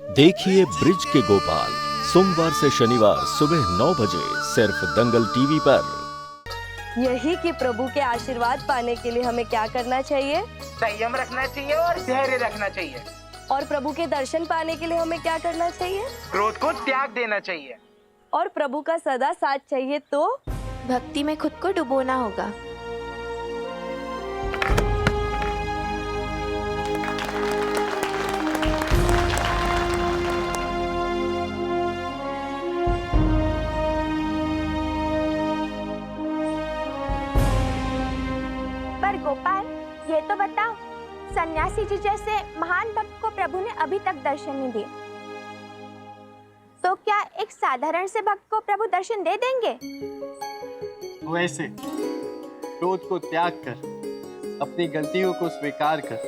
देखिए ब्रिज के गोपाल सोमवार से शनिवार सुबह 9 बजे सिर्फ दंगल टीवी पर। यही कि प्रभु के आशीर्वाद पाने के लिए हमें क्या करना चाहिए? संयम रखना चाहिए और धैर्य रखना चाहिए। और प्रभु के दर्शन पाने के लिए हमें क्या करना चाहिए? क्रोध को त्याग देना चाहिए। और प्रभु का सदा साथ चाहिए तो भक्ति में खुद को डुबोना होगा। पर गोपाल, ये तो बताओ, सन्यासी जी जैसे महान भक्त को प्रभु ने अभी तक दर्शन नहीं दिए, तो क्या एक साधारण से भक्त को प्रभु दर्शन दे देंगे? वैसे क्रोध को त्याग कर, अपनी गलतियों को स्वीकार कर,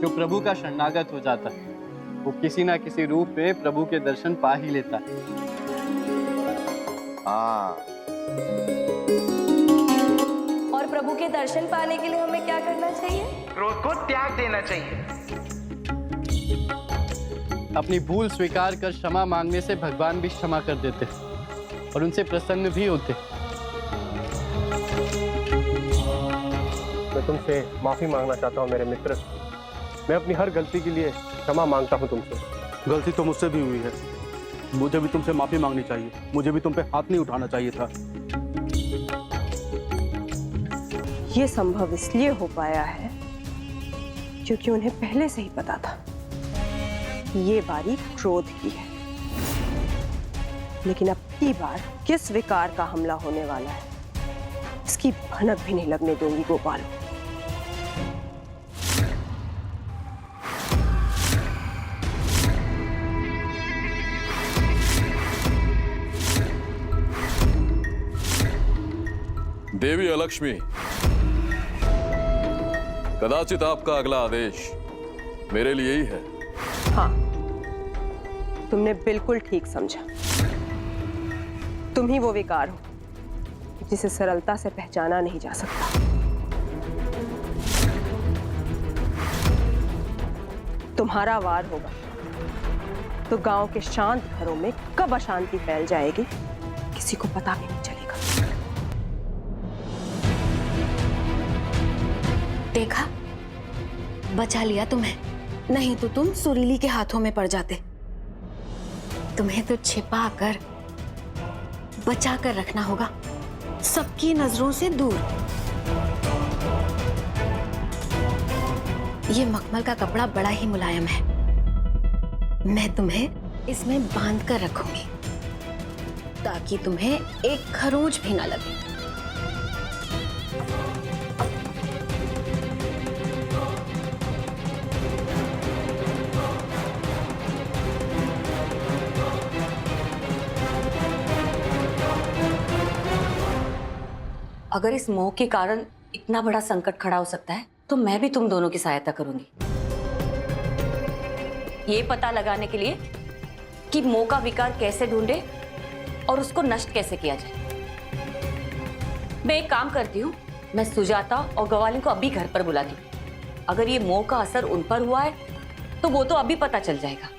जो प्रभु का शरणागत हो जाता है वो किसी ना किसी रूप में प्रभु के दर्शन पा ही लेता है। हाँ, और प्रभु के दर्शन पाने के लिए हमें क्या करना चाहिए? क्रोध को त्याग देना चाहिए। अपनी भूल स्वीकार कर क्षमा मांगने से भगवान भी क्षमा कर देते और उनसे प्रसन्न भी होते। मैं तुमसे माफी मांगना चाहता हूँ मेरे मित्र। मैं अपनी हर गलती के लिए क्षमा मांगता हूँ तुमसे। गलती तो मुझसे भी हुई है, मुझे भी तुमसे माफी मांगनी चाहिए, मुझे भी तुम पे हाथ नहीं उठाना चाहिए था। ये संभव इसलिए हो पाया है क्योंकि उन्हें पहले से ही पता था ये बारी क्रोध की है। लेकिन अब की बार किस विकार का हमला होने वाला है इसकी भनक भी नहीं लगने दूंगी गोपाल। देवी अलक्ष्मी, कदाचित आपका अगला आदेश मेरे लिए ही है। हाँ, तुमने बिल्कुल ठीक समझा। तुम ही वो विकार हो जिसे सरलता से पहचाना नहीं जा सकता। तुम्हारा वार होगा तो गांव के शांत घरों में कब अशांति फैल जाएगी किसी को पता भी नहीं चलेगा। देखा, बचा लिया तुम्हें, नहीं तो तुम सुरीली के हाथों में पड़ जाते। तुम्हें तो छिपा कर बचा कर रखना होगा, सबकी नजरों से दूर। ये मखमल का कपड़ा बड़ा ही मुलायम है, मैं तुम्हें इसमें बांध कर रखूंगी ताकि तुम्हें एक खरोंच भी ना लगे। अगर इस मोह के कारण इतना बड़ा संकट खड़ा हो सकता है तो मैं भी तुम दोनों की सहायता करूंगी, ये पता लगाने के लिए कि मोह का विकार कैसे ढूंढे और उसको नष्ट कैसे किया जाए। मैं एक काम करती हूँ, मैं सुजाता और गवालिन को अभी घर पर बुलाती हूँ। अगर ये मोह का असर उन पर हुआ है तो वो तो अभी पता चल जाएगा।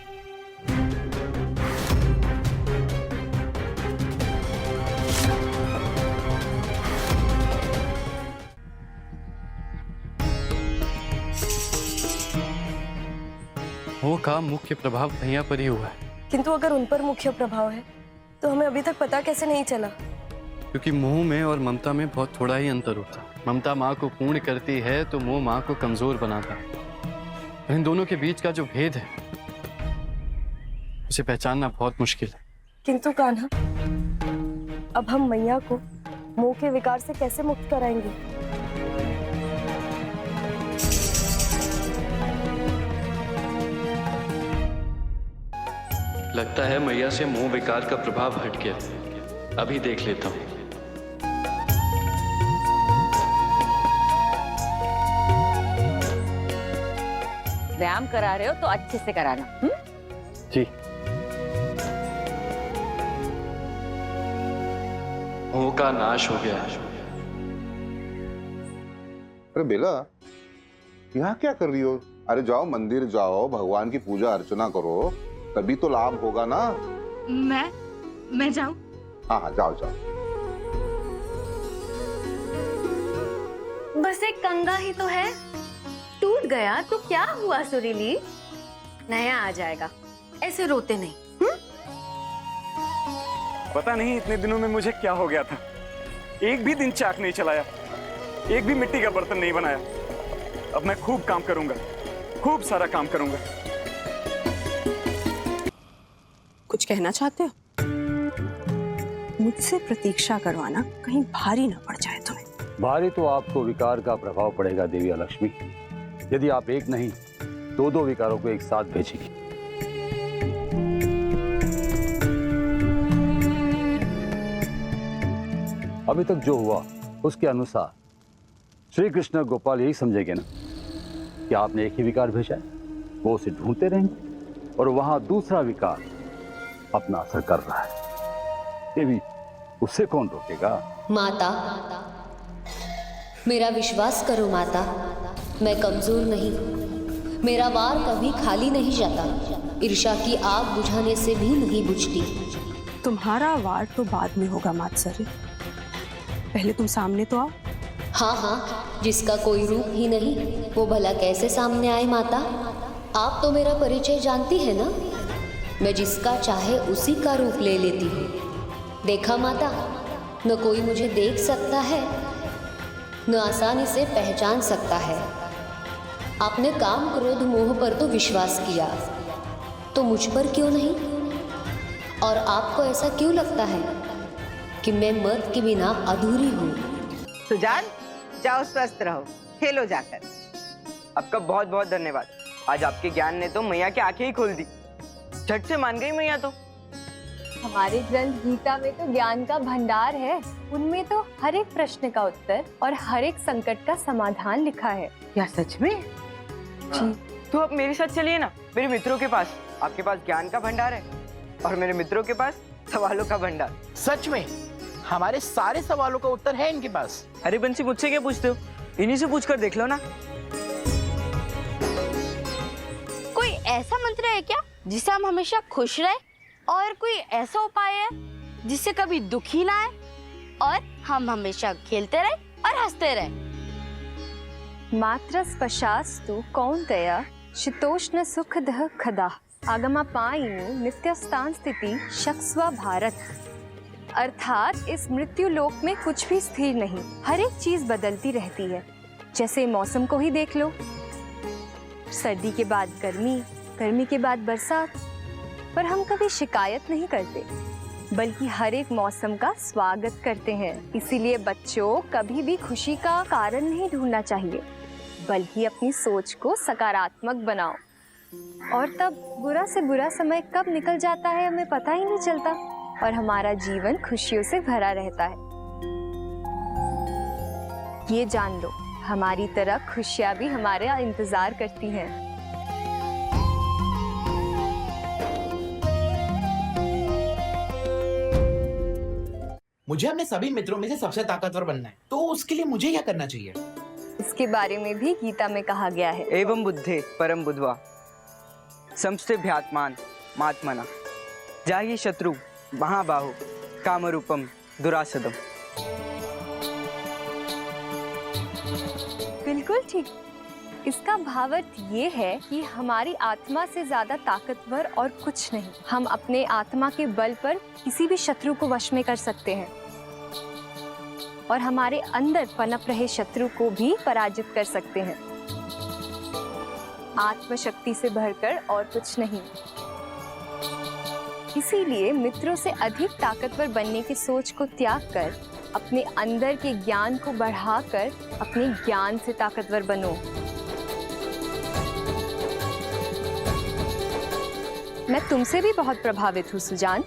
मोह का मुख्य प्रभाव भैया पर ही हुआ है। किंतु अगर उन पर मुख्य प्रभाव है तो हमें अभी तक पता कैसे नहीं चला? क्योंकि मोह में और ममता में बहुत थोड़ा ही अंतर होता है। ममता माँ को पूर्ण करती है तो मोह माँ को कमजोर बनाता है। इन दोनों के बीच का जो भेद है उसे पहचानना बहुत मुश्किल है। किंतु कान्हा, अब हम मैया को मोह के विकार से कैसे मुक्त कराएंगे? लगता है मैया से मोह विकार का प्रभाव हट गया, अभी देख लेता हूँ। व्यायाम करा रहे हो तो अच्छे से कराना। जी। मोह का नाश हो गया। अरे बेला, यहाँ क्या कर रही हो? अरे जाओ, मंदिर जाओ, भगवान की पूजा अर्चना करो, तभी तो लाभ होगा ना। मैं जाऊं? हाँ हाँ, जाओ जाओ। बस एक कंगा ही तो है, टूट गया तो क्या हुआ सुरीली, नया आ जाएगा, ऐसे रोते नहीं। पता नहीं इतने दिनों में मुझे क्या हो गया था, एक भी दिन चाक नहीं चलाया, एक भी मिट्टी का बर्तन नहीं बनाया। अब मैं खूब काम करूंगा, खूब सारा काम करूंगा। कुछ कहना चाहते हो? मुझसे प्रतीक्षा करवाना कहीं भारी ना पड़ जाए तुम्हें। भारी तो आपको विकार का प्रभाव पड़ेगा देवी लक्ष्मी, यदि आप एक नहीं दो विकारों को एक साथ भेजेंगी। अभी तक जो हुआ उसके अनुसार श्री कृष्ण गोपाल यही समझेंगे ना कि आपने एक ही विकार भेजा है, वो उसे ढूंढते रहेंगे और वहां दूसरा विकार अपना असर कर रहा है। देवी, उससे कौन रोकेगा? माता, मेरा विश्वास करो माता, मैं कमजोर नहीं हूँ। मेरा वार कभी खाली नहीं जाता, ईर्ष्या की आग बुझाने से भी नहीं बुझती। तुम्हारा वार तो बाद में होगा मात्सरी, पहले तुम सामने तो आओ। हाँ हाँ, जिसका कोई रूप ही नहीं, वो भला कैसे सामने आए माता? आप तो मेरा परिचय जानती है ना, मैं जिसका चाहे उसी का रूप ले लेती हूँ। देखा माता, न कोई मुझे देख सकता है, न आसानी से पहचान सकता है। आपने काम क्रोध मोह पर तो विश्वास किया, तो मुझ पर क्यों नहीं? और आपको ऐसा क्यों लगता है कि मैं मर्द के बिना अधूरी हूँ? सुजान, जाओ स्वस्थ रहो, खेलो जाकर। आपका बहुत बहुत धन्यवाद, आज आपके ज्ञान ने तो मैया की आंखें ही खोल दी। झट से मान गई मैया तो। हमारे ग्रंथ गीता में तो ज्ञान का भंडार है, उनमें तो हर एक प्रश्न का उत्तर और हर एक संकट का समाधान लिखा है। क्या सच में? जी। तो अब मेरे साथ चलिए ना, मेरे मित्रों के पास। आपके पास ज्ञान का भंडार है और मेरे मित्रों के पास सवालों का भंडार। सच में हमारे सारे सवालों का उत्तर है इनके पास। अरे बंसी, मुझसे क्या पूछते हो? इन्हीं से पूछकर देख लो ना। कोई ऐसा मंत्र है क्या जिससे हम हमेशा खुश रहे, और कोई ऐसा उपाय है जिससे कभी दुखी ना आए और हम हमेशा खेलते रहे और हंसते रहे? मात्र स्पशास्तु कौन्तेय शीतोष्ण सुखदः खदा आगमापायिनी नित्यस्तान स्थिति शक्स्व भारत। अर्थात इस मृत्यु लोक में कुछ भी स्थिर नहीं, हर एक चीज बदलती रहती है। जैसे मौसम को ही देख लो, सर्दी के बाद गर्मी, गर्मी के बाद बरसात। पर हम कभी शिकायत नहीं करते, बल्कि हर एक मौसम का स्वागत करते हैं। इसीलिए बच्चों, कभी भी खुशी का कारण नहीं ढूंढना चाहिए, बल्कि अपनी सोच को सकारात्मक बनाओ। और तब बुरा से बुरा समय कब निकल जाता है हमें पता ही नहीं चलता, और हमारा जीवन खुशियों से भरा रहता है। ये जान लो, हमारी तरह खुशियां भी हमारे इंतजार करती हैं। मुझे अपने सभी मित्रों में से सबसे ताकतवर बनना है, तो उसके लिए मुझे क्या करना चाहिए? इसके बारे में भी गीता में कहा गया है, एवं बुद्धे परम बुद्धवा संस्थेभ्यात्मान महात्मना जाहि शत्रु महाबाहु कामरूपम दुरासदम। बिल्कुल ठीक। इसका भावार्थ ये है कि हमारी आत्मा से ज्यादा ताकतवर और कुछ नहीं। हम अपने आत्मा के बल पर किसी भी शत्रु को वश में कर सकते हैं और हमारे अंदर पनप रहे शत्रु को भी पराजित कर सकते हैं। आत्मशक्ति से बढ़कर और कुछ नहीं। इसीलिए मित्रों से अधिक ताकतवर बनने की सोच को त्याग कर अपने अंदर के ज्ञान को बढ़ाकर अपने ज्ञान से ताकतवर बनो। मैं तुमसे भी बहुत प्रभावित हूँ सुजान,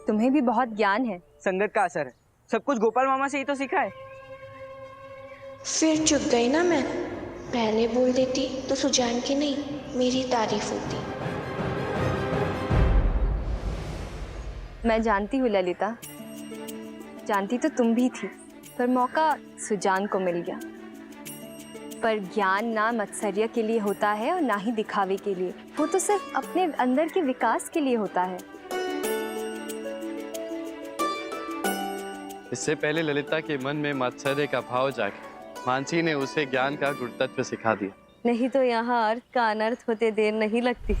तुम्हें भी बहुत ज्ञान है। संगत का असर है, सब कुछ गोपाल मामा से ही तो सीखा है। फिर चुप गई ना मैं, पहले बोल देती तो सुजान की नहीं मेरी तारीफ होती। मैं जानती हूँ ललिता, जानती तो तुम भी थी, पर मौका सुजान को मिल गया। पर ज्ञान ना मत्सर्य के लिए होता है और ना ही दिखावे के लिए। वो तो सिर्फ अपने अंदर के विकास के लिए होता है। इससे पहले ललिता के मन में मात्सर्य का भाव जागे, मानसी ने उसे ज्ञान का गुरुतत्व सिखा दिया। नहीं तो यहाँ अर्थ का अनर्थ होते देर नहीं लगती।